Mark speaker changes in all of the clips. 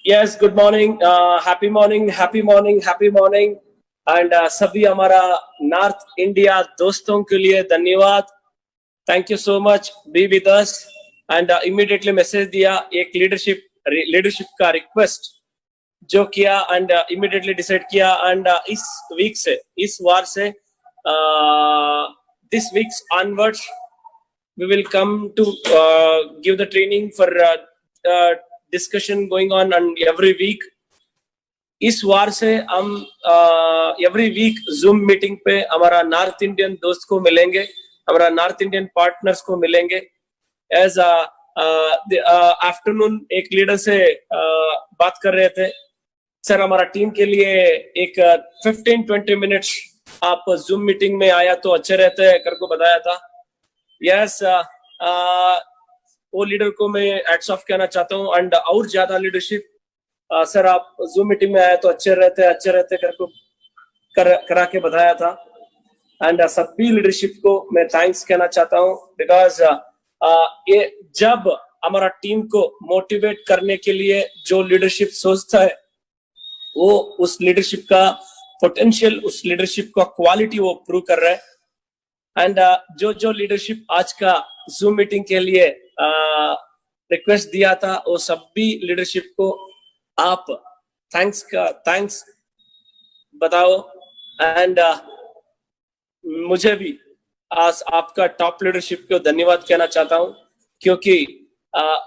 Speaker 1: Yes, good morning, happy morning, happy morning, happy morning. And सभी हमारा north India दोस्तों के लिए धन्यवाद। Thank you so much, be with us. And immediately message दिया, एक लीडरशिप का रिक्वेस्ट जो किया एंड इमीडिएटली डिसाइड किया। एंड इस वार से this weeks onwards we will come to give the training for discussion going on every week. इस वार से हम एवरी वीक जूम मीटिंग पे हमारा नॉर्थ इंडियन दोस्त को मिलेंगे, हमारा नॉर्थ इंडियन पार्टनर्स को मिलेंगे। एज आफ्टरनून एक लीडर से बात कर रहे थे, सर हमारा टीम के लिए एक 15-20 मिनट्स आप जूम मीटिंग में आया तो अच्छे रहते हैं कर को बताया था। यस, वो लीडर को मैं हैट्स ऑफ कहना चाहता हूँ। एंड और ज्यादा लीडरशिप, सर आप जूम मीटिंग में आए तो अच्छे रहते कर को करा के बताया था। एंड सभी लीडरशिप को मैं थैंक्स कहना चाहता हूँ, बिकॉज ये जब हमारा टीम को मोटिवेट करने के लिए जो लीडरशिप सोचता है वो उस लीडरशिप का पोटेंशियल, उस लीडरशिप का क्वालिटी वो प्रूव कर रहा है। एंड जो लीडरशिप आज का जूम मीटिंग के लिए रिक्वेस्ट दिया था, वो सभी लीडरशिप को आप थैंक्स बताओ। एंड मुझे भी आज आपका टॉप लीडरशिप को धन्यवाद कहना चाहता हूँ, क्योंकि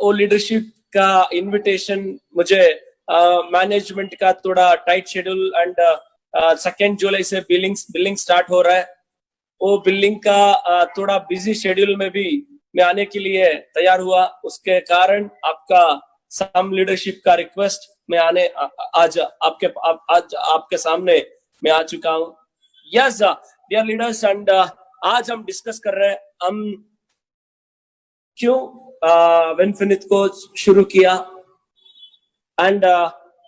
Speaker 1: वो लीडरशिप का इनविटेशन मुझे मैनेजमेंट का थोड़ा टाइट शेड्यूल एंड 2 जुलाई से बिलिंग स्टार्ट हो रहा है। वो बिल्डिंग का थोड़ा बिजी शेड्यूल में भी मैं आने के लिए तैयार हुआ, उसके कारण आपका सम लीडरशिप का रिक्वेस्ट मैं आज आपके सामने मैं आ चुका हूँ। यस डियर लीडर्स, एंड आज हम डिस्कस कर रहे हैं हम क्यों विनफिनिट को शुरू किया। एंड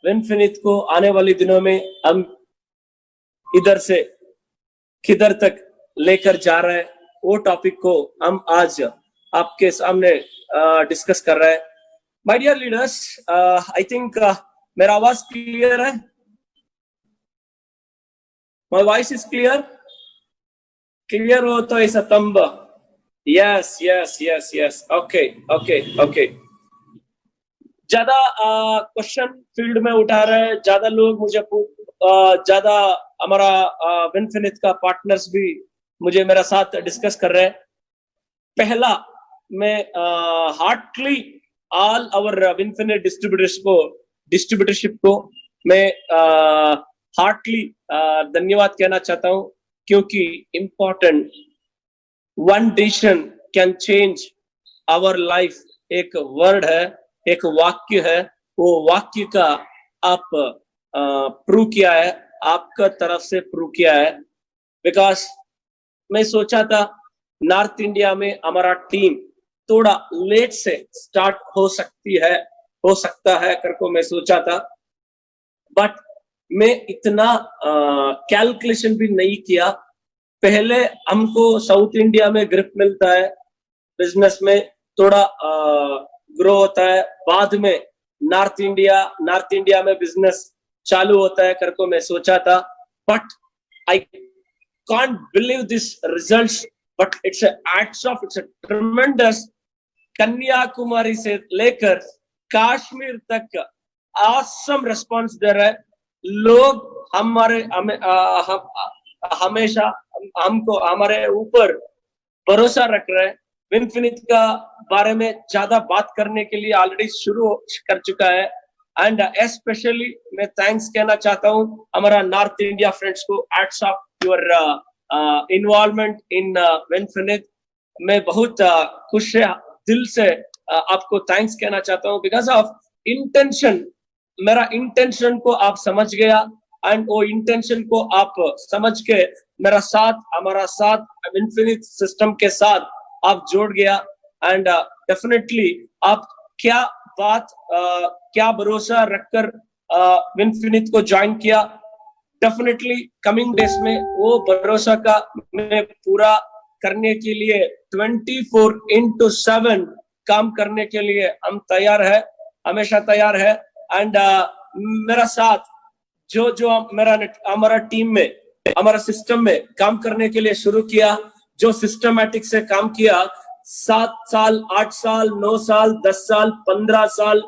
Speaker 1: विनफिनिट को आने वाले दिनों में हम इधर से किधर तक लेकर जा रहे हैं, वो टॉपिक को हम आज आपके सामने डिस्कस कर रहे हैं। My dear leaders, I think मेरा आवाज क्लियर है? माय वॉइस इज क्लियर हो तो ऐसा तंब। Yes yes yes yes, okay okay okay. ज्यादा क्वेश्चन फील्ड में उठा रहे हैं, ज्यादा लोग मुझे ज्यादा हमारा विनफिनिट का पार्टनर्स भी मुझे मेरा साथ डिस्कस कर रहे हैं। पहला, मैं heartly all our Vinfinite distributorship को मैं हार्टली धन्यवाद कहना चाहता हूं, क्योंकि important one decision can change our life एक वर्ड है, एक वाक्य है। वो वाक्य का आप प्रूव किया है, आपका तरफ से प्रूव किया है। बिकॉज मैं सोचा था नॉर्थ इंडिया में हमारा टीम थोड़ा लेट से स्टार्ट हो सकता है कर को मैं सोचा था, बट मैं इतना कैलकुलेशन भी नहीं किया। पहले हमको साउथ इंडिया में ग्रिप मिलता है, बिजनेस में थोड़ा ग्रो होता है, बाद में नॉर्थ इंडिया में बिजनेस चालू होता है कर को मैं सोचा था। But I can't believe this results, but it's a tremendous। Kanyakumari से लेकर कश्मीर तक awesome response दे रहे हैं लोग। हमेशा हमको हमारे ऊपर भरोसा रख रहे हैं। विनफिनिट का बारे में ज्यादा बात करने के लिए ऑलरेडी शुरू कर चुका है। एंड स्पेशली मैं थैंक्स कहना चाहता हूँ हमारा नॉर्थ इंडिया फ्रेंड्स को। Hats off your involvement in Vinfinite. मैं बहुत खुश है, दिल से आपको थैंक्स कहना चाहता हूँ, बिकॉज ऑफ इंटेंशन। मेरा इंटेंशन को आप समझ गया, एंड वो इंटेंशन को आप समझ के हमारा साथ विनफिनिट सिस्टम के साथ आप जोड़ गया। एंड डेफिनेटली आप क्या भरोसा रखकर विनफिनिट को ज्वाइन किया। डेफिनेटली कमिंग डेज में वो भरोसा का मैं पूरा करने के लिए 24/7 काम करने के लिए हम तैयार है, हमेशा तैयार है। एंड मेरा साथ जो जो हमारा टीम में, हमारा सिस्टम में काम करने के लिए शुरू किया, जो सिस्टमैटिक से काम किया, 7 साल, 8 साल, 9 साल, 10 साल, 15 साल,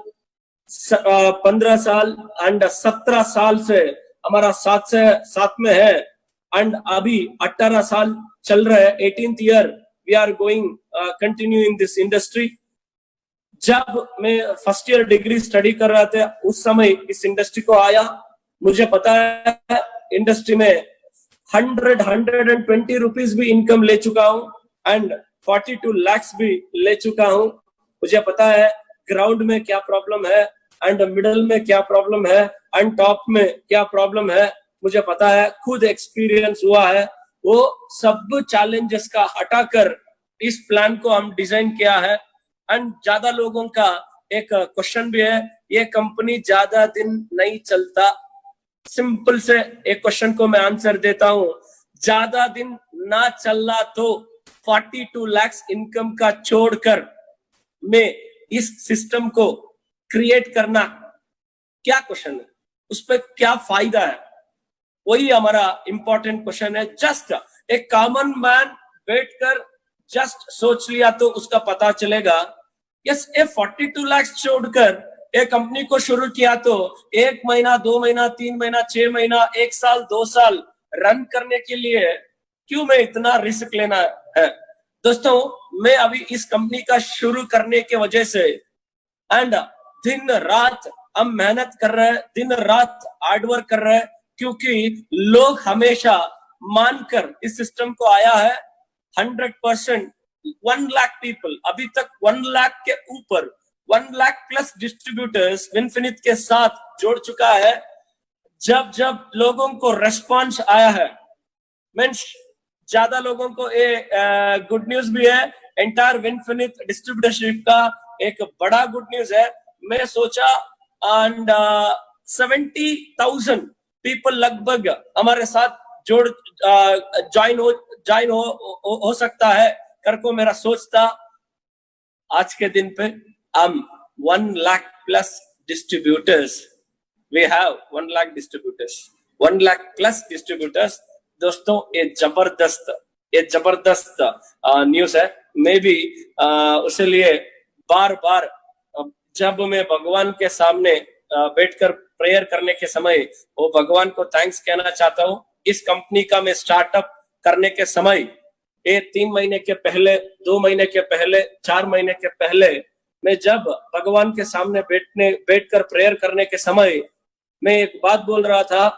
Speaker 1: 15 साल एंड 17 साल से हमारा साथ में है, एंड अभी 18 साल चल रहा है, 18th year we are going continue in this industry. जब मैं फर्स्ट ईयर डिग्री स्टडी कर रहा था, उस समय इस इंडस्ट्री को आया, मुझे पता है इंडस्ट्री में 120 रुपीज भी इनकम ले चुका हूं एंड 42 lakhs भी ले चुका हूं। मुझे पता है ग्राउंड में क्या प्रॉब्लम है एंड मिडल में क्या प्रॉब्लम है एंड टॉप में क्या प्रॉब्लम है, मुझे पता है, खुद एक्सपीरियंस हुआ है। वो सब चैलेंजेस का हटाकर इस प्लान को हम डिजाइन किया है। एंड ज्यादा लोगों का एक क्वेश्चन भी है, ये कंपनी ज्यादा दिन नहीं चलता। सिंपल से एक क्वेश्चन को मैं आंसर देता हूं, ज्यादा दिन ना चलना तो 42 lakhs इनकम का छोड़कर में इस सिस्टम को क्रिएट करना क्या क्वेश्चन है, उस पर क्या फायदा है, वही हमारा इंपॉर्टेंट क्वेश्चन है। जस्ट एक कॉमन मैन बैठकर जस्ट सोच लिया तो उसका पता चलेगा। यस, ये 42 lakhs छोड़कर एक कंपनी को शुरू किया तो 1 महीना, 2 महीना, 3 महीना, 6 महीना, 1 साल, 2 साल रन करने के लिए क्यों मैं इतना रिस्क लेना है। दोस्तों, मैं अभी इस कंपनी का शुरू करने के वजह से एंड दिन रात हम मेहनत कर रहे हैं, दिन रात हार्ड वर्क कर रहे हैं, क्योंकि लोग हमेशा मानकर इस सिस्टम को आया है। 100% 1 लाख पीपल, अभी तक 1 लाख के ऊपर 1 लाख प्लस डिस्ट्रीब्यूटर्स विनफिनिट के साथ जोड़ चुका है। जब जब लोगों को रेस्पॉन्स आया है, मीन्स ज्यादा लोगों को ये गुड न्यूज भी है, एंटायर विनफिनिट डिस्ट्रीब्यूटरशिप का एक बड़ा गुड न्यूज है। मैं सोचा एंड 70,000 पीपल लगभग हमारे साथ ज्वाइन हो सकता है कर को मेरा सोच था। आज के दिन पे हम 1 lakh plus distributors, we have 1 lakh distributors, 1 lakh plus distributors. दोस्तों, ये जबरदस्त न्यूज है। मैं भी उसे लिए बार बार जब मैं भगवान के सामने बैठकर प्रेयर करने के समय वो भगवान को थैंक्स कहना चाहता हूँ। इस कंपनी का मैं स्टार्टअप करने के समय, ये 3 महीने के पहले, 2 महीने के पहले, 4 महीने के पहले, मैं जब भगवान के सामने बैठकर प्रेयर करने के समय मैं एक बात बोल रहा था,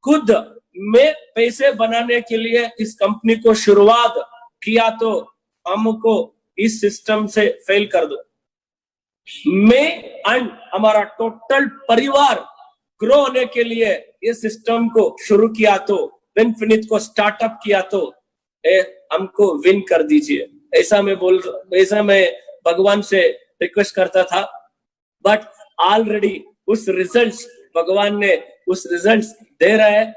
Speaker 1: खुद मैं पैसे बनाने के लिए इस कंपनी को शुरुआत किया तो हमको इस सिस्टम से फेल कर दो। मैं एंड हमारा टोटल परिवार ग्रो होने के लिए इस सिस्टम को शुरू किया तो, विनफिनिट को स्टार्टअप किया तो हमको विन कर दीजिए, ऐसा मैं भगवान से रिक्वेस्ट करता था। बट ऑलरेडी उस रिजल्ट्स, भगवान ने उस रिजल्ट्स दे रहे हैं,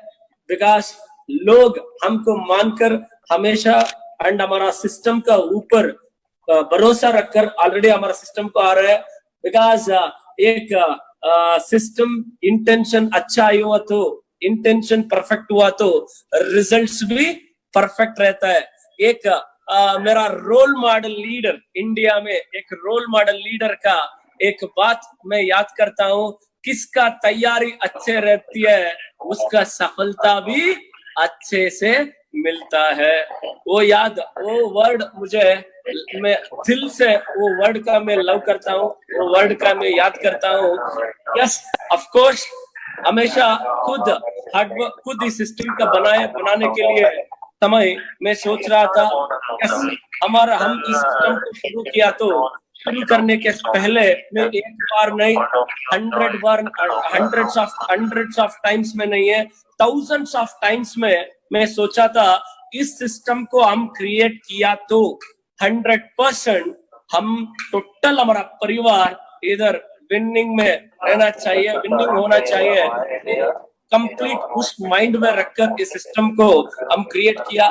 Speaker 1: बिकॉज लोग हमको मानकर हमेशा एंड हमारा सिस्टम का ऊपर भरोसा रखकर ऑलरेडी हमारा सिस्टम को आ रहा है। बिकॉज एक सिस्टम इंटेंशन अच्छा हुआ तो, इंटेंशन परफेक्ट हुआ तो रिजल्ट्स भी परफेक्ट रहता है। एक मेरा रोल मॉडल लीडर, इंडिया में एक रोल मॉडल लीडर का एक बात मैं याद करता हूँ, किसका तैयारी अच्छे रहती है उसका सफलता भी अच्छे से मिलता है। वो वर्ड मुझे, मैं दिल से वो वर्ड का मैं लव करता हूँ, वो वर्ड का मैं याद करता हूँ। यस, ऑफ कोर्स, हमेशा खुद इस सिस्टम का बनाने के लिए समय मैं सोच रहा था, यस, हम इस सिस्टम को शुरू किया तो शुरू करने के पहले मैं एक बार नहीं, 100 बार, हंड्रेड्स ऑफ टाइम्स में नहीं है, थाउजेंड्स ऑफ टाइम्स में मैं सोचा था इस सिस्टम को हम क्रिएट किया तो 100% हम टोटल हमारा परिवार इधर विनिंग में रहना चाहिए, विनिंग होना चाहिए। कंप्लीट उस माइंड में रखकर इस सिस्टम को हम क्रिएट किया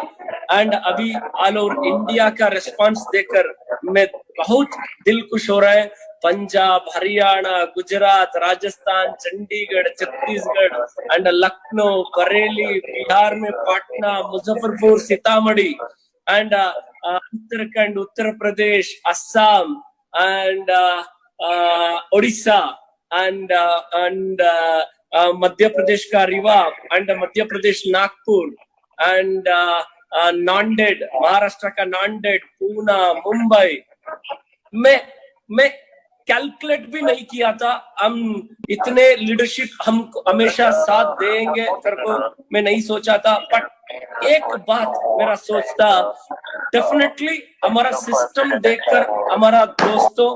Speaker 1: एंड अभी ऑल ओवर इंडिया का रिस्पांस देकर मैं बहुत दिल खुश हो रहा है। Punjab, Haryana, Gujarat, Rajasthan, Chandigarh, Chhattisgarh, and Lucknow, Bareilly, Bihar में Patna, Muzaffarpur, Sitamarhi, and Uttarakhand, Uttar Pradesh, Assam, and Odisha, and Madhya Pradesh का Rewa, and Madhya Pradesh Nagpur, and Nanded, Maharashtra का Nanded, पूना, मुंबई. मैं कैलकुलेट भी नहीं किया था हम इतने लीडरशिप हम हमेशा साथ देंगे करको मैं नहीं सोचा था. बट एक बात मेरा सोच था, डेफिनेटली हमारा सिस्टम देखकर हमारा दोस्तों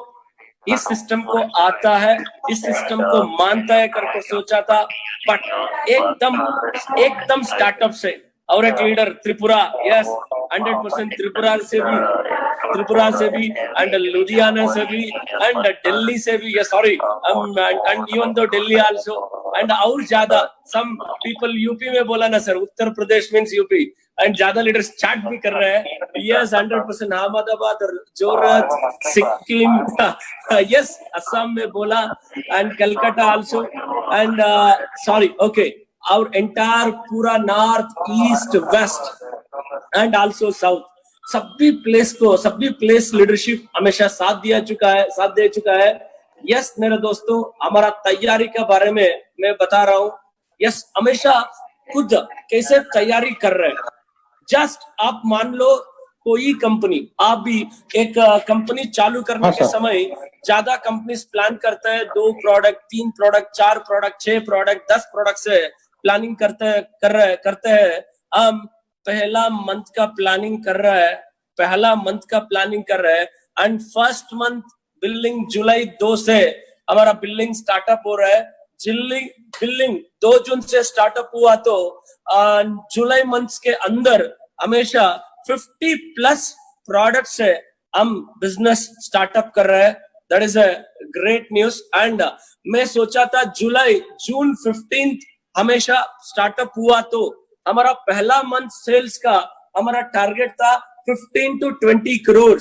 Speaker 1: इस सिस्टम को आता है, इस सिस्टम को मानता है करके सोचा था. बट एकदम स्टार्टअप से और एक लीडर त्रिपुरा, यस 100% त्रिपुरा से भी एंड लुधियाना से भी एंड दिल्ली से भी, yes sorry and even though Delhi also and और ज्यादा सम पीपल यूपी में बोला ना sir, Uttar Pradesh means UP and ज्यादा लीडर्स चैट भी कर रहे हैं. यस 100% अहमदाबाद, जोरहाट, सिक्किम, यस असम में बोला and Calcutta also and sorry okay our entire पूरा north, east, west and also south, सभी प्लेस लीडरशिप हमेशा साथ दे चुका है. यस मेरे दोस्तों, हमारा तैयारी के बारे में मैं बता रहा हूँ. यस हमेशा खुद कैसे तैयारी कर रहे हैं. जस्ट आप मान लो कोई कंपनी, आप भी एक कंपनी चालू करने के समय ज्यादा कंपनीज प्लान करते हैं 2 product, 3 product, 4 product, 6 product, 10 product से प्लानिंग करते हैं. हम पहला मंथ का प्लानिंग कर रहा है एंड फर्स्ट मंथ बिल्डिंग जुलाई 2 से हमारा बिल्डिंग स्टार्टअप हो रहा है. बिल्डिंग 2 जून से स्टार्टअप हुआ तो जुलाई मंथ के अंदर हमेशा 50+ प्रोडक्ट से हम बिजनेस स्टार्टअप कर रहे हैं. That is a great news. And मैं सोचा था जून 15 हमेशा स्टार्टअप हुआ तो हमारा पहला मंथ सेल्स का हमारा टारगेट था 15 to 20 करोड़.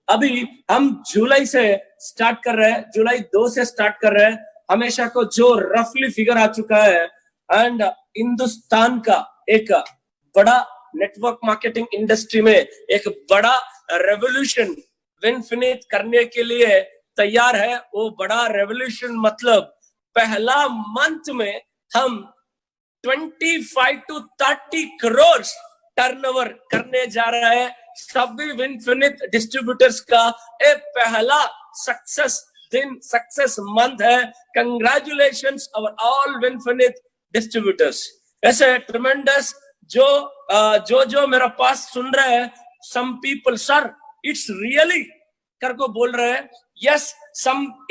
Speaker 1: अभी हम जुलाई से स्टार्ट कर रहे हैं, जुलाई 2 से स्टार्ट कर रहे हैं. हमेशा को जो रफली फिगर आ चुका है एंड हिंदुस्तान का एक बड़ा नेटवर्क मार्केटिंग इंडस्ट्री में एक बड़ा रेवोल्यूशन विनफिनिट करने के लिए तैयार है. वो बड़ा रेवोल्यूशन मतलब पहला मंथ में हम 25 to 30 करोड़ टर्नओवर करने जा रहा है. सभी विनफिनिट डिस्ट्रीब्यूटर्स का एक पहला सक्सेस मंथ है. Congratulations our all Vinfinite distributors. ऐसे ट्रेमेंडस जो मेरा पास सुन रहे हैं, some people sir it's really करको बोल रहे हैं. यस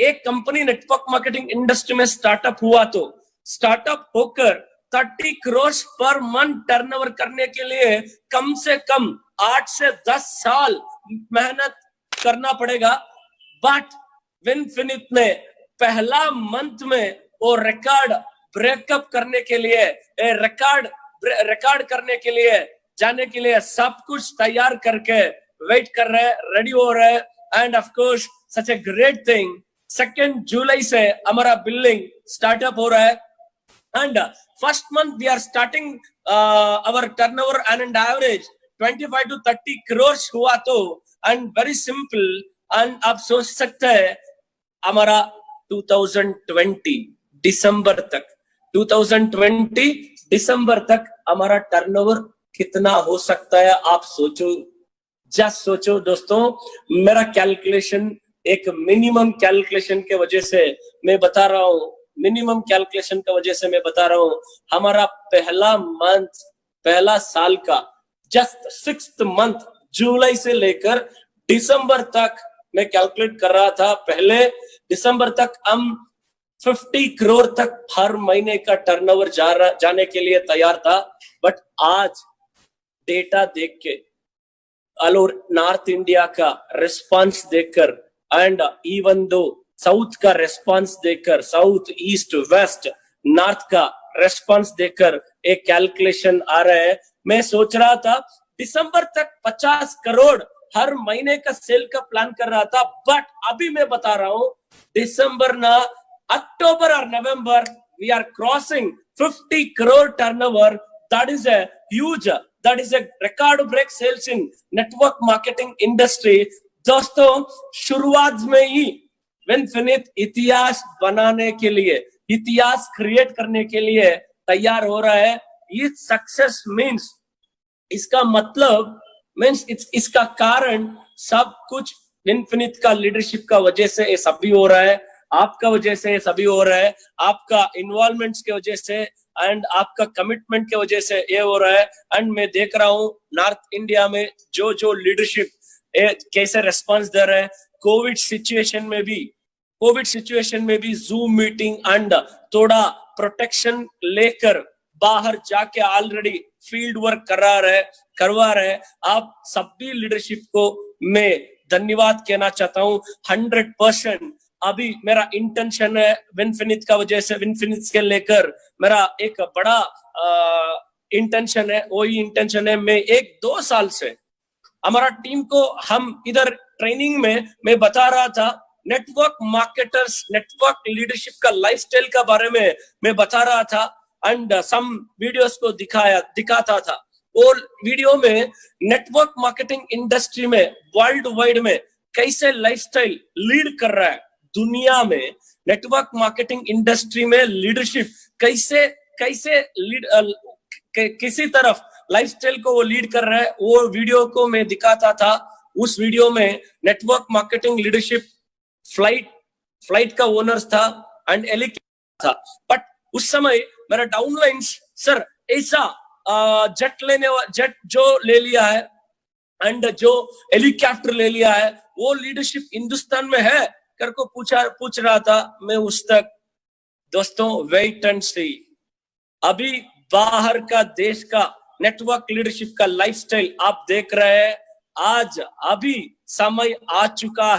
Speaker 1: एक कंपनी नेटवर्क मार्केटिंग इंडस्ट्री में स्टार्टअप हुआ तो स्टार्टअप होकर 30 करोड़ पर मंथ टर्नओवर करने के लिए कम से कम 8 से 10 साल मेहनत करना पड़ेगा. बट विनफिनिट ने पहला मंथ में वो रिकॉर्ड ब्रेकअप करने के लिए, रिकॉर्ड करने के लिए जाने के लिए सब कुछ तैयार करके वेट कर रहे हैं, रेडी हो रहे हैं. End of course such a great thing, 2 जुलाई से हमारा बिल्डिंग स्टार्टअप हो रहा है. And first month we are starting our turnover and average 25 to 30 crores हुआ तो and very simple. and आप सोच सकते हैं हमारा 2020 दिसंबर तक हमारा टर्नओवर कितना हो सकता है. आप सोचो, जस्ट सोचो दोस्तों. मेरा कैलकुलेशन एक मिनिमम कैलकुलेशन के वजह से मैं बता रहा हूँ, हमारा पहला साल का जस्ट 6th मंथ जुलाई से लेकर दिसंबर तक मैं कैलकुलेट कर रहा था. पहले दिसंबर तक हम 50 करोड़ तक हर महीने का टर्नओवर जाने के लिए तैयार था. बट आज डेटा देख के ऑल ओवर नॉर्थ इंडिया का रिस्पांस देखकर एंड इवन दो साउथ का रेस्पॉन्स देखकर, साउथ, ईस्ट, वेस्ट, नॉर्थ का रेस्पॉन्स देखकर एक कैलकुलेशन आ रहा है. मैं सोच रहा था दिसंबर तक 50 करोड़ हर महीने का सेल का प्लान कर रहा था, बट अभी मैं बता रहा हूं दिसंबर ना अक्टूबर और नवंबर we are crossing 50 crore turnover. That is a huge, that is a record break sales in network marketing industry. दोस्तों शुरुआत में ही विनफिनिट इतिहास बनाने के लिए, इतिहास क्रिएट करने के लिए तैयार हो रहा है। ये सक्सेस मीन्स, इसका मतलब मीन्स इसका कारण सब कुछ इन्फिनिट का लीडरशिप का वजह से ये सब भी हो रहा है, आपका वजह से ये सभी हो रहा है, आपका इन्वॉल्वमेंट्स के वजह से एंड आपका कमिटमेंट के वजह से ये हो रहा है। एंड मैं देख रहा हूँ नॉर्थ इंडिया में जो जो लीडरशिप कैसे रेस्पॉन्स दे रहे हैं। कोविड सिचुएशन में भी जूम मीटिंग एंड थोड़ा प्रोटेक्शन लेकर बाहर जाके ऑलरेडी फील्ड वर्क करवा रहे। आप सभी लीडरशिप को मैं धन्यवाद कहना चाहता हूँ। 100% अभी मेरा इंटेंशन है विनफिनिट का वजह से, विनफिनिट के लेकर मेरा एक बड़ा इंटेंशन है। वही इंटेंशन है, मैं 1-2 साल से हमारा टीम को हम इधर ट्रेनिंग में मैं बता रहा था, नेटवर्क मार्केटर्स, नेटवर्क लीडरशिप का लाइफस्टाइल का बारे में मैं बता रहा था एंड सम वीडियोस को दिखाता था। और वीडियो में नेटवर्क मार्केटिंग इंडस्ट्री में वर्ल्ड वाइड में कैसे लाइफस्टाइल लीड कर रहा है दुनिया में, नेटवर्क मार्केटिंग इंडस्ट्री में लीडरशिप कैसे किसी तरफ लाइफस्टाइल को वो लीड कर रहा है, वो वीडियो को मैं दिखाता था। उस वीडियो में नेटवर्क मार्केटिंग लीडरशिप फ्लाइट का ओनर्स था एंड हेलीकॉप्टर था, बट उस समय मेरा डाउनलाइंस सर ऐसा जेट जो ले लिया है एंड जो हेलीकॉप्टर ले लिया है, वो लीडरशिप हिंदुस्तान में है कर को पूछ रहा था मैं उस तक। दोस्तों वेट एंड सी, अभी बाहर का देश का नेटवर्क लीडरशिप का लाइफस्टाइल आप देख रहे हैं। आज अभी समय आ चुका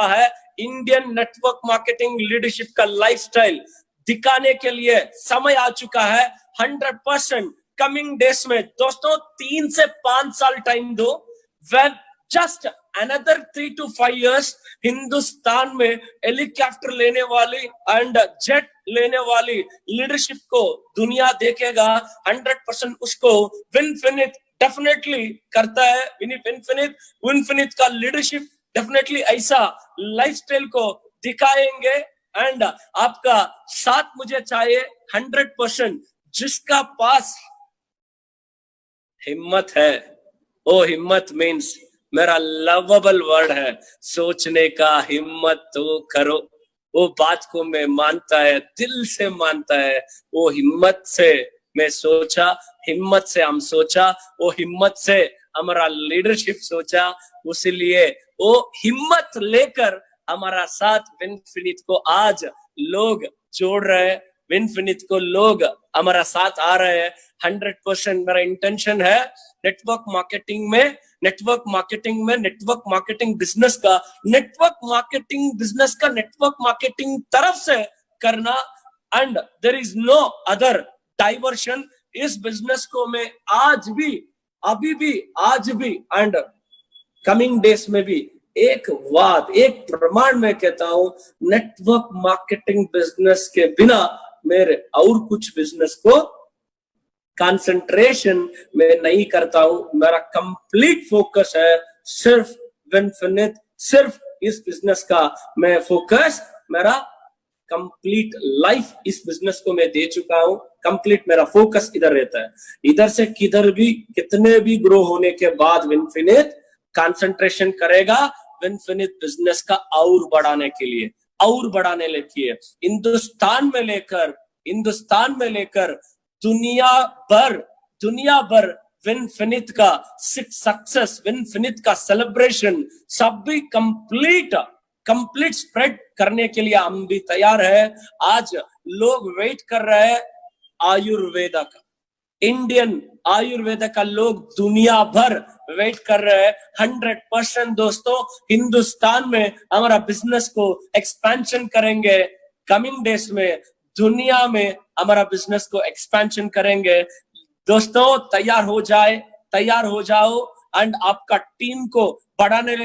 Speaker 1: है इंडियन नेटवर्क मार्केटिंग लीडरशिप का लाइफस्टाइल दिखाने के लिए समय आ चुका है। 100% कमिंग डेज में दोस्तों 3 से 5 साल टाइम दो, when just another 3 to 5 years Hindustan में हेलीकॉप्टर लेने वाली एंड जेट लेने वाली लीडरशिप को दुनिया देखेगा। 100% उसको विनफिनिट डेफिनेटली करता है। विनफिनिट का लीडरशिप डेफिनेटली ऐसा लाइफस्टाइल को दिखाएंगे एंड आपका साथ मुझे चाहिए 100%। जिसका पास हिम्मत है, वो हिम्मत मीन्स मेरा लवेबल वर्ड है, सोचने का हिम्मत तो करो। वो बात को मैं मानता है, दिल से मानता है। वो हिम्मत से मैं सोचा, हिम्मत से हम सोचा, वो हिम्मत से हमारा लीडरशिप सोचा। उसीलिए वो हिम्मत लेकर हमारा साथ विनफिनिट को आज लोग जोड़ रहे हैं, विनफिनिट को लोग हमारा साथ आ रहे हैं। 100% मेरा इंटेंशन है नेटवर्क मार्केटिंग बिजनेस का नेटवर्क मार्केटिंग तरफ से करना and there is no other diversion. इस बिजनेस को मैं आज भी एंड कमिंग डेज में भी एक प्रमाण में कहता हूं, नेटवर्क मार्केटिंग बिजनेस के बिना मेरे और कुछ बिजनेस को कंसंट्रेशन में नहीं करता हूं। मेरा कंप्लीट फोकस है सिर्फ विनफिनिट, सिर्फ इस बिजनेस का मैं फोकस, मेरा कंप्लीट लाइफ इस बिजनेस को मैं दे चुका हूं। कंप्लीट मेरा फोकस इधर रहता है। इधर से किधर भी कितने भी ग्रो होने के बाद विनफिनिट कंसंट्रेशन करेगा विनफिनिट बिजनेस का और बढ़ाने के लिए हिंदुस्तान में लेकर दुनिया भर विनफिनिट का सक्सेस, विनफिनिट का सेलिब्रेशन सब भी कंप्लीट स्प्रेड करने के लिए हम भी तैयार है। आज लोग वेट कर रहे हैं आयुर्वेदा का, इंडियन आयुर्वेदा का लोग दुनिया भर वेट कर रहे हैं। 100% दोस्तों हिंदुस्तान में हमारा बिजनेस को एक्सपेंशन करेंगे। कमिंग डेज में दुनिया में हमारा बिजनेस को एक्सपेंशन करेंगे। दोस्तों तैयार हो जाओ। एंड आपका टीम को बढ़ाने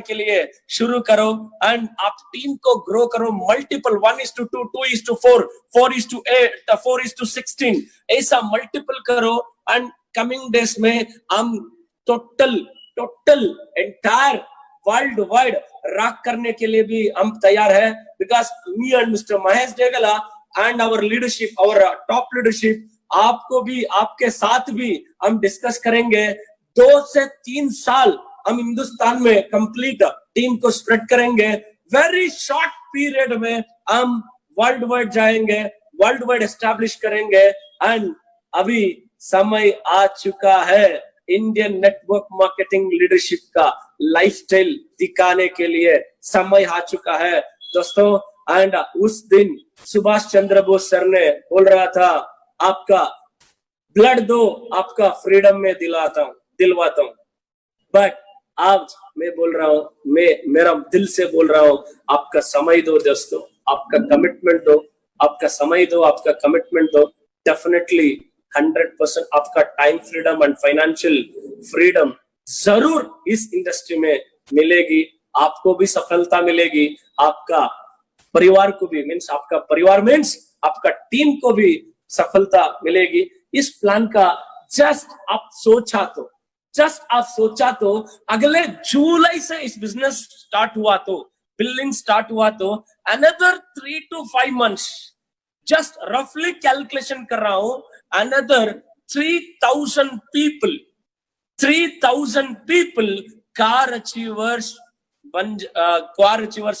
Speaker 1: के लिए शुरू करो एंड आप टीम को ग्रो करो। मल्टीपल 1:2, 2:4, 4:8, 4:16 ऐसा मल्टीपल करो एंड कमिंग डेज में हम total entire world wide rock करने के लिए भी हम तैयार है। Because me and mister Mahesh Degala and our leadership, our top leadership, आपको भी, आपके साथ भी हम डिस्कस करेंगे। 2 से 3 साल हम हिंदुस्तान में कंप्लीट टीम को स्प्रेड करेंगे। वेरी शॉर्ट पीरियड में हम वर्ल्ड वाइड जाएंगे, वर्ल्ड वाइड एस्टैब्लिश करेंगे। एंड अभी समय आ चुका है इंडियन नेटवर्क मार्केटिंग लीडरशिप का लाइफस्टाइल दिखाने के लिए, समय आ चुका है दोस्तों। एंड उस दिन सुभाष चंद्र बोस सर ने बोल रहा था, आपका ब्लड दो, आपका फ्रीडम में दिलवाता हूं। बट आज मैं बोल रहा हूं, मैं मेरा दिल से बोल रहा हूं, आपका समय दो दोस्तों, आपका कमिटमेंट दो, आपका समय दो, आपका कमिटमेंट दो। डेफिनेटली 100% आपका time freedom and financial freedom जरूर इस इंडस्ट्री में मिलेगी। आपको भी सफलता मिलेगी, आपका परिवार को भी, मीन्स आपका परिवार मीन्स आपका टीम को भी सफलता मिलेगी। इस प्लान का जस्ट आप सोचा तो अगले जुलाई से इस बिजनेस स्टार्ट हुआ तो, बिल्डिंग स्टार्ट हुआ तो अनदर 3 to 5 months, जस्ट रफली कैलकुलेशन कर रहा हूं, another 3,000 people car achievers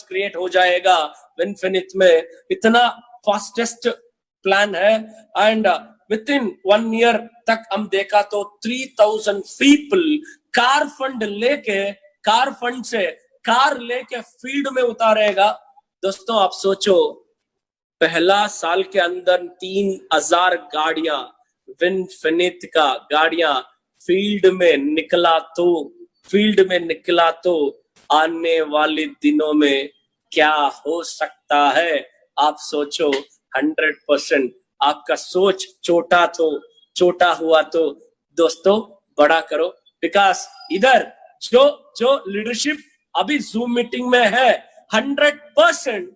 Speaker 1: create हो जाएगा विनफिनिट में। इतना फास्टेस्ट प्लान है। एंड विद इन 1 year तक हम देखा तो 3,000 पीपल कार फंड से कार लेके फील्ड में उतारेगा। दोस्तों आप सोचो, पहला साल के अंदर 3,000 गाड़ियां, विनफिनिट का गाड़ियां फील्ड में निकला तो आने वाले दिनों में क्या हो सकता है आप सोचो। 100% आपका सोच छोटा हुआ तो दोस्तों बड़ा करो। बिकॉज इधर जो लीडरशिप अभी जूम मीटिंग में है, 100%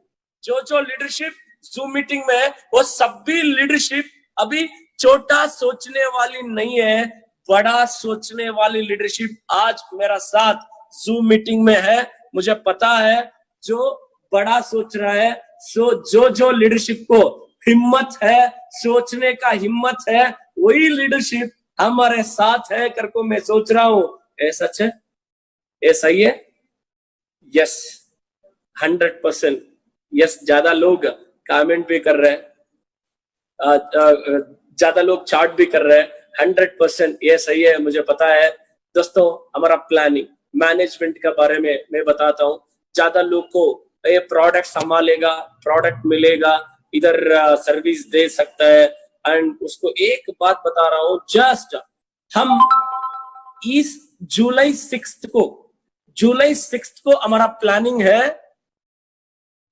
Speaker 1: जो लीडरशिप जूम मीटिंग में है, वो सभी लीडरशिप अभी छोटा सोचने वाली नहीं है, बड़ा सोचने वाली लीडरशिप आज मेरा साथ जूम मीटिंग में है। मुझे पता है जो बड़ा सोच रहा है, जो लीडरशिप को हिम्मत है, सोचने का हिम्मत है, वही लीडरशिप हमारे साथ है करको मैं सोच रहा हूं। ये सच है, ये सही है। Yes, 100% yes. ज्यादा लोग कमेंट भी कर रहे हैं, ज्यादा लोग चार्ट भी कर रहे हैं। 100% ये सही है, मुझे पता है दोस्तों। हमारा प्लानिंग मैनेजमेंट के बारे में मैं बताता हूँ। ज्यादा लोग को ये प्रोडक्ट संभालेगा, प्रोडक्ट मिलेगा, इधर सर्विस दे सकता है। एंड उसको एक बात बता रहा हूं, जस्ट हम इस जुलाई 6 को हमारा प्लानिंग है,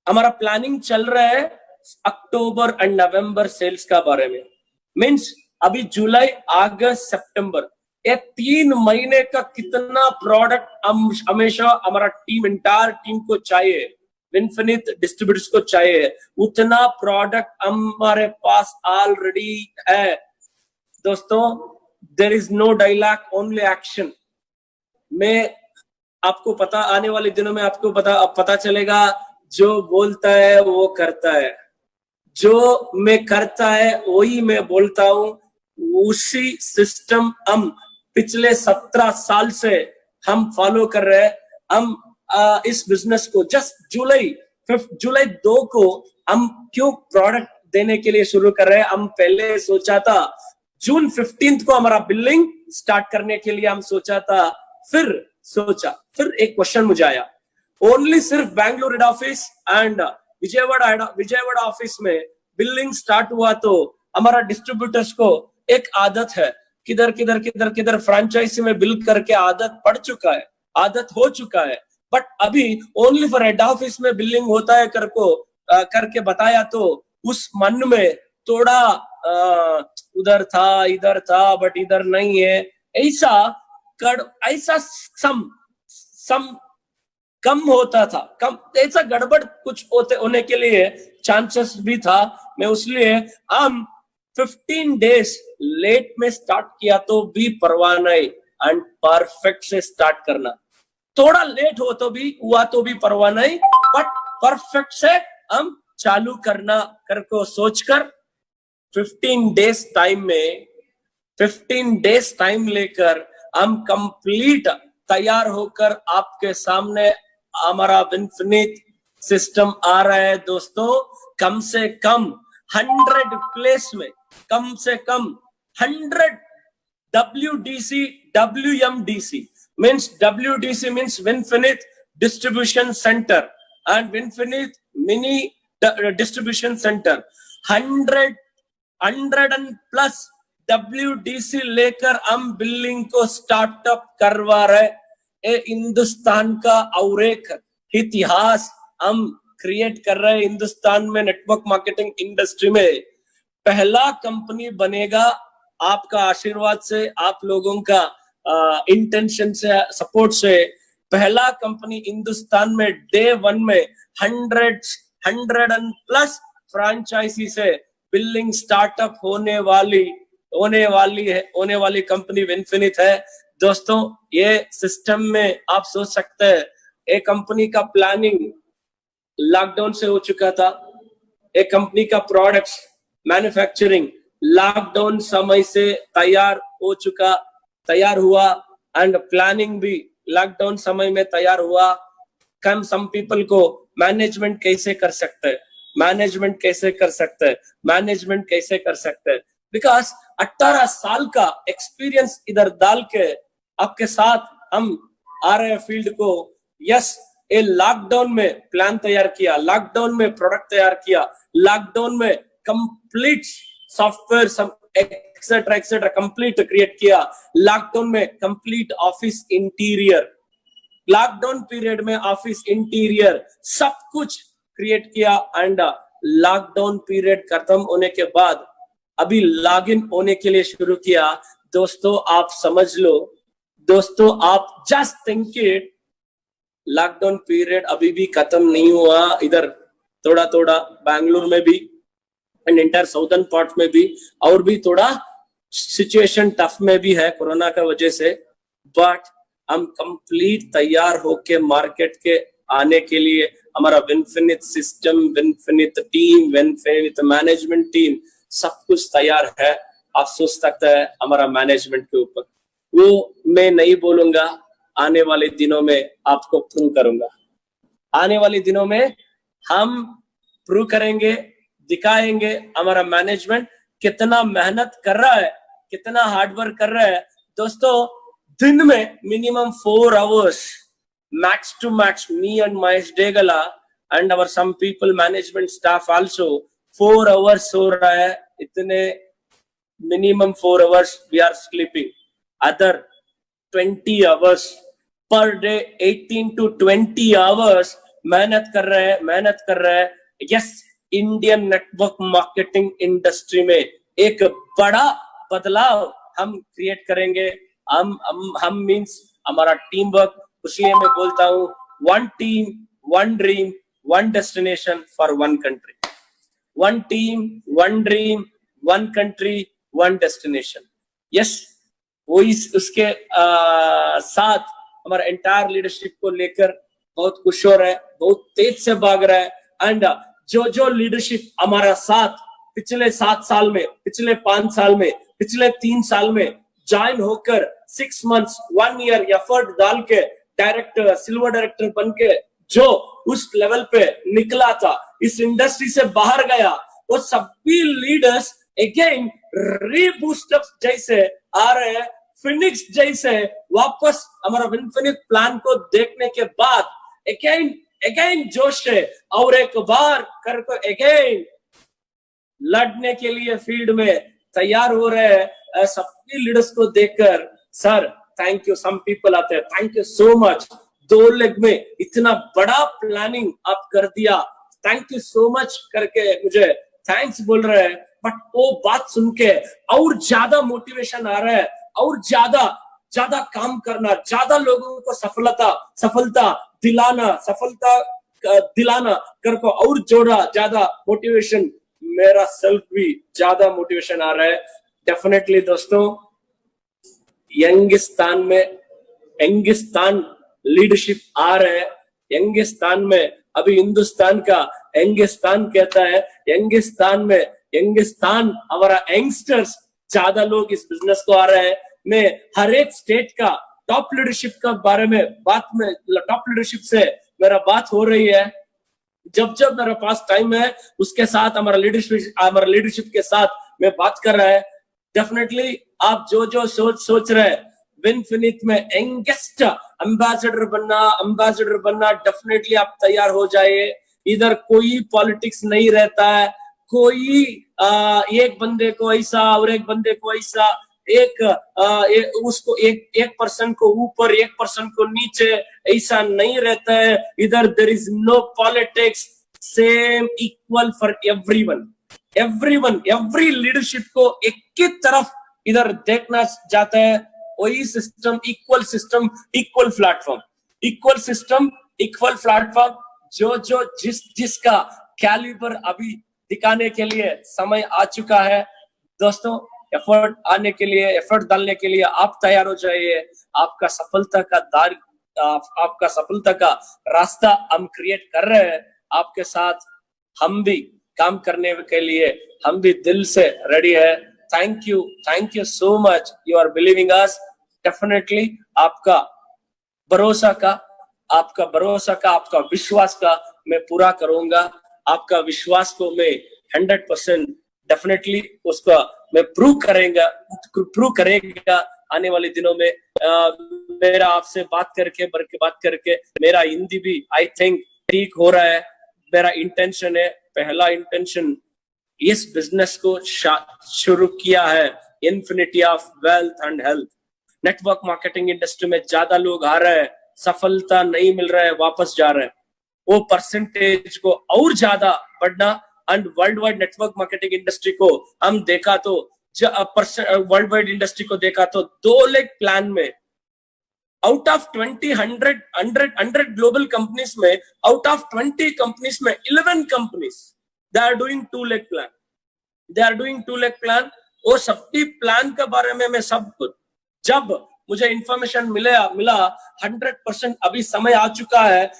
Speaker 1: हमारा प्लानिंग चल रहा है अक्टूबर एंड नवंबर सेल्स का बारे में। मीन्स अभी जुलाई, अगस्त, सितंबर, ये 3 महीने का कितना प्रोडक्ट हमेशा हमारा टीम, इंटायर टीम को चाहिए, विनफिनिट डिस्ट्रीब्यूटर्स को चाहिए, उतना प्रोडक्ट हमारे पास ऑलरेडी है दोस्तों। There is no dialogue, only action. मैं आपको पता, आने वाले दिनों में आपको पता चलेगा, जो बोलता है वो करता है, जो मैं करता है वही मैं बोलता हूं। उसी सिस्टम हम पिछले 17 साल से हम फॉलो कर रहे हैं। हम इस बिजनेस को जस्ट जुलाई 2 को हम क्यों प्रोडक्ट देने के लिए शुरू कर रहे हैं। हम पहले सोचा था जून 15 को हमारा बिलिंग स्टार्ट करने के लिए हम सोचा था। फिर एक क्वेश्चन मुझे आया, ओनली सिर्फ Bangalore head office and Vijayawada office में बिलिंग स्टार्ट हुआ तो हमारा डिस्ट्रीब्यूटर्स को एक आदत है, किधर फ्रेंचाइजी में बिल करके आदत हो चुका है। बट अभी ओनली फॉर हेड ऑफिस में बिलिंग होता है करके बताया तो उस मन में थोड़ा उधर था इधर था, बट इधर नहीं है। ऐसा ऐसा सम कम होता था, कम ऐसा गड़बड़ कुछ होने के लिए चांसेस भी था। मैं उसलिए हम 15 डेज लेट में स्टार्ट किया तो भी परवाह नहीं, एंड परफेक्ट से स्टार्ट करना। थोड़ा लेट हो तो भी हुआ तो भी परवाह नहीं, बट परफेक्ट से हम चालू करना करको सोचकर 15 डेज टाइम में 15 डेज टाइम लेकर हम कंप्लीट तैयार होकर आपके सामने हमारा विनफिनिट सिस्टम आ रहा है दोस्तों। कम से कम 100 प्लेस में, कम से कम 100 WDC, WMDC means WDC means Winfinite Distribution Center and Winfinite Mini Distribution Center, 100 and plus WDC लेकर हम बिल्डिंग को स्टार्टअप करवा रहे। ये हिंदुस्तान का और एक इतिहास हम क्रिएट कर रहे हैं। हिंदुस्तान में नेटवर्क मार्केटिंग इंडस्ट्री में पहला कंपनी बनेगा, आपका आशीर्वाद से, आप लोगों का इंटेंशन से, सपोर्ट से पहला कंपनी हिंदुस्तान में डे 1 में 100 and प्लस फ्रेंचाइजी से बिल्डिंग स्टार्टअप होने वाली कंपनी विनफिनिट है दोस्तों। ये सिस्टम में आप सोच सकते हैं, एक कंपनी का प्लानिंग लॉकडाउन से हो चुका था, एक कंपनी का प्रोडक्ट्स मैन्युफैक्चरिंग लॉकडाउन समय से तैयार हुआ, एंड प्लानिंग भी लॉकडाउन समय में तैयार हुआ। सम पीपल को मैनेजमेंट कैसे कर सकते हैं, मैनेजमेंट कैसे कर सकते हैं, बिकॉज 18 साल का एक्सपीरियंस इधर डाल के आपके साथ हम आ रहे हैं फील्ड को। यस, ये लॉकडाउन में प्लान तैयार किया, लॉकडाउन में प्रोडक्ट तैयार किया, लॉकडाउन में complete software etcetera complete create किया, लॉकडाउन में complete office interior, lockdown period में ऑफिस इंटीरियर सब कुछ क्रिएट किया। एंड लॉकडाउन पीरियड खत्म होने के बाद अभी लॉग इन होने के लिए शुरू किया। दोस्तों आप समझ लो, दोस्तों आप just think it, lockdown period अभी भी खत्म नहीं हुआ। इधर थोड़ा बैंगलोर में भी एंड इंटर साउदर्न पार्ट में भी, और भी थोड़ा सिचुएशन टफ में भी है कोरोना का वजह से, बट हम कंप्लीट तैयार होके मार्केट के आने के लिए हमारा विनफिनिट सिस्टम, विनफिनिट टीम, विनफिनिट मैनेजमेंट टीम सब कुछ तैयार है। आप सोच सकते हैं हमारा मैनेजमेंट के ऊपर, वो मैं नहीं बोलूंगा, आने वाले दिनों में आपको प्रूव करूंगा। आने वाले दिनों में हम प्रूव करेंगे, दिखाएंगे हमारा मैनेजमेंट कितना मेहनत कर रहा है, कितना हार्डवर्क कर रहा है। दोस्तों दिन में minimum 4 hours max to max, me and Mahesh Degala and our some people management staff also 4 hours सो रहा है। इतने minimum 4 hours we are sleeping, other 20 hours per day, 18 to 20 hours मेहनत कर रहे हैं। Yes, Indian network marketing industry में एक बड़ा बदलाव हम क्रिएट करेंगे। हम मीन्स हमारा टीम वर्क, उसलिए मैं बोलता हूँ one team, one dream, one destination for one country. One team, one dream, one country, one destination. Yes, वो उसके साथ हमारा एंटायर लीडरशिप को लेकर बहुत खुश हो रहा है, बहुत तेज से भाग रहा है। एंड जो लीडरशिप हमारा साथ पिछले 7 साल में, पिछले 5 साल में, पिछले 3 साल में ज्वाइन होकर 6 months 1 year एफर्ट डाल के डायरेक्टर, सिल्वर डायरेक्टर बन के जो उस लेवल पे निकला था, इस इंडस्ट्री से बाहर गया, वो सभी लीडर्स अगेन रीबूस्टअप जैसे आ रहे हैं, फिनिक्स जैसे वापस हमारा विनफिनिट प्लान को देखने के बाद अगेन जोश है, और एक बार करके अगेन लड़ने के लिए फील्ड में तैयार हो रहे हैं। सभी लीडर्स को देखकर sir thank you, some people आते हैं thank you so much, 2 leg में इतना बड़ा प्लानिंग आप कर दिया, थैंक यू सो मच करके मुझे थैंक्स बोल रहे हैं। बट वो बात सुन के और ज्यादा मोटिवेशन आ रहा है, और ज्यादा ज्यादा काम करना, ज्यादा लोगों को सफलता दिलाना कर को और जोड़ा, ज्यादा मोटिवेशन, मेरा सेल्फ भी ज्यादा मोटिवेशन आ रहा है। डेफिनेटली दोस्तों, यंगिस्तान लीडरशिप आ रहा है। यंगिस्तान में अभी हिंदुस्तान का यंगिस्तान कहता है, यंगिस्तान हमारा यंगस्टर्स ज्यादा लोग इस बिजनेस को आ रहे हैं। मैं हर एक स्टेट का टॉप लीडरशिप का बारे में टॉप लीडरशिप से मेरा बात हो रही है। जब मेरे पास टाइम है उसके साथ हमारा लीडरशिप के साथ मैं बात कर रहा है। डेफिनेटली आप जो सोच रहे हैं विनफिनिट में यंगेस्ट एम्बेसडर बनना, डेफिनेटली आप तैयार हो जाइए। इधर कोई पॉलिटिक्स नहीं रहता है, कोई एक बंदे को ऐसा और एक बंदे को ऐसा, एक पर्सन को ऊपर एक पर्सन को नीचे, ऐसा नहीं रहता है इधर। There is no politics, same equal for everyone. Every leadership को एक ही तरफ इधर देखना जाता है। वही सिस्टम, इक्वल प्लेटफॉर्म, जो जिसका कैलिबर अभी दिखाने के लिए समय आ चुका है। दोस्तों, एफर्ट डालने के लिए आप तैयार हो जाइए। आपका सफलता का रास्ता हम क्रिएट कर रहे हैं आपके साथ। हम भी काम करने के लिए हम भी दिल से रेडी है। Thank you so much, you are believing us. Definitely आपका भरोसा का, आपका विश्वास का मैं पूरा करूंगा। आपका विश्वास को मैं 100% डेफिनेटली उसका मैं प्रूव करेगा आने वाले दिनों में। मेरा आपसे बात करके मेरा हिंदी भी आई थिंक ठीक हो रहा है। मेरा इंटेंशन है, पहला इंटेंशन इस बिजनेस को शुरू किया है, infinity of wealth and health. Network marketing industry में ज्यादा लोग आ रहे हैं, सफलता नहीं मिल रहा है, वापस जा रहे हैं। वो परसेंटेज को और ज्यादा बढ़ना। And world wide network marketing industry को हम देखा तो वर्ल्ड वाइड इंडस्ट्री को देखा तो 2 लाख प्लान में आउट ऑफ 100 ग्लोबल कंपनीज में, आउट ऑफ 20 कंपनीज में 11 companies they are doing 2 lakh plan. वो सबकी प्लान के बारे में मैं सब कुछ, जब मुझे इंफॉर्मेशन मिला 100% अभी समय आ चुका है।